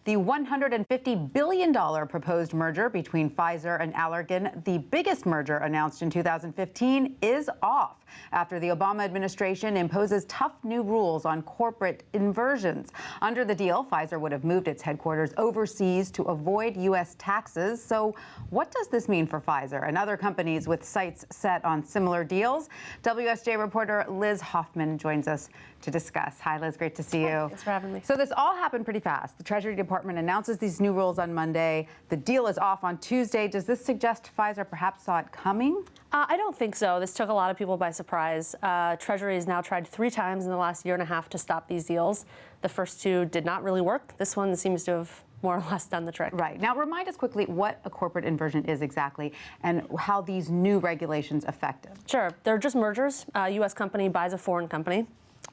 The $150 billion proposed merger between Pfizer and Allergan, the biggest merger announced in 2015, is off after the Obama administration imposes tough new rules on corporate inversions. Under the deal, Pfizer would have moved its headquarters overseas to avoid U.S. taxes. So what does this mean for Pfizer and other companies with sights set on similar deals? WSJ reporter Liz Hoffman joins us to discuss. Hi, Liz. Great to see you. Thanks for having me. So this all happened pretty fast. The Treasury Department announces these new rules on Monday. The deal is off on Tuesday. Does this suggest Pfizer perhaps saw it coming? I don't think so. This took a lot of people by surprise. Treasury has now tried 3 times in the last year and a half to stop these deals. The first 2 did not really work. This one seems to have more or less done the trick. Right. Now, remind us quickly what a corporate inversion is exactly and how these new regulations affect it. Sure. They're just mergers. A U.S. company buys a foreign company,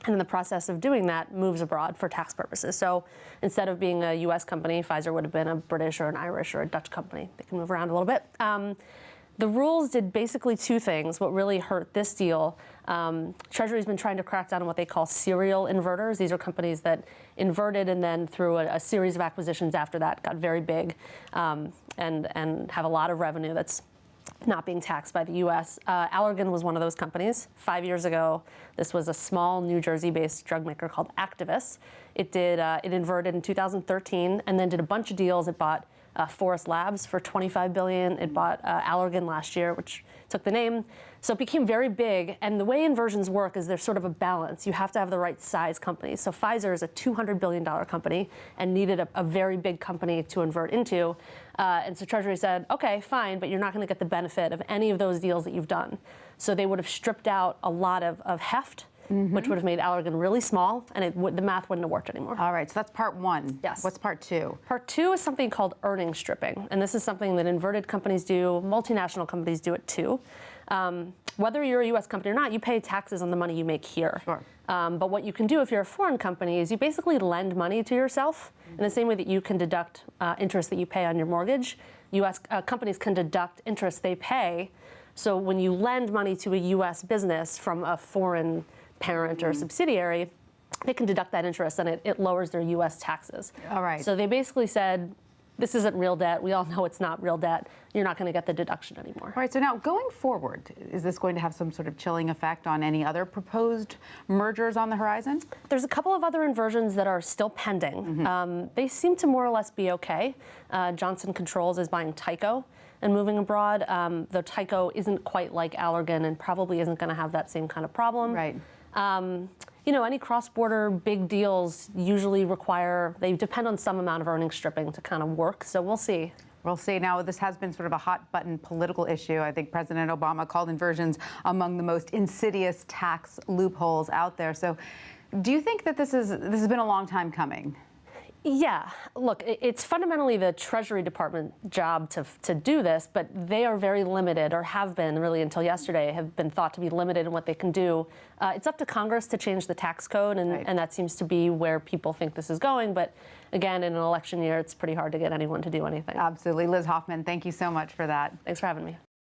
and in the process of doing that, moves abroad for tax purposes. So instead of being a U.S. company, Pfizer would have been a British or an Irish or a Dutch company. They can move around a little bit. The rules did basically 2 things. What really hurt this deal, Treasury's been trying to crack down on what they call serial inverters. These are companies that inverted and then through a series of acquisitions after that got very big and have a lot of revenue that's not being taxed by the U.S. Allergan was one of those companies. 5 years ago, this was a small New Jersey-based drug maker called Actavis. It inverted in 2013 and then did a bunch of deals. It bought Forest Labs for $25 billion. It bought Allergan last year, which took the name. So it became very big. And the way inversions work is there's sort of a balance. You have to have the right size companies. So Pfizer is a $200 billion company and needed a very big company to invert into. And so Treasury said, OK, fine, but you're not going to get the benefit of any of those deals that you've done. So they would have stripped out a lot of heft, which would have made Allergan really small, and the math wouldn't have worked anymore. All right, so that's part 1. Yes. What's part 2? Part 2 is something called earnings stripping, and this is something that inverted companies do. Multinational companies do it too. Whether you're a U.S. company or not, you pay taxes on the money you make here. Sure. But what you can do if you're a foreign company is you basically lend money to yourself in the same way that you can deduct interest that you pay on your mortgage. U.S. Companies can deduct interest they pay. So when you lend money to a U.S. business from a foreign parent or subsidiary, they can deduct that interest and it lowers their U.S. taxes. All right. So they basically said, this isn't real debt. We all know it's not real debt. You're not going to get the deduction anymore. All right, so now going forward, is this going to have some sort of chilling effect on any other proposed mergers on the horizon? There's a couple of other inversions that are still pending. They seem to more or less be okay. Johnson Controls is buying Tyco and moving abroad, though Tyco isn't quite like Allergan and probably isn't going to have that same kind of problem. Right. You know, any cross-border big deals usually they depend on some amount of earnings stripping to kind of work, so we'll see. We'll see. Now, this has been sort of a hot-button political issue. I think President Obama called inversions among the most insidious tax loopholes out there. So do you think that this has been a long time coming? Yeah. Look, it's fundamentally the Treasury Department job to do this, but they are very limited, or have been really until yesterday, have been thought to be limited in what they can do. It's up to Congress to change the tax code, and that seems to be where people think this is going. But again, in an election year, it's pretty hard to get anyone to do anything. Absolutely. Liz Hoffman, thank you so much for that. Thanks for having me.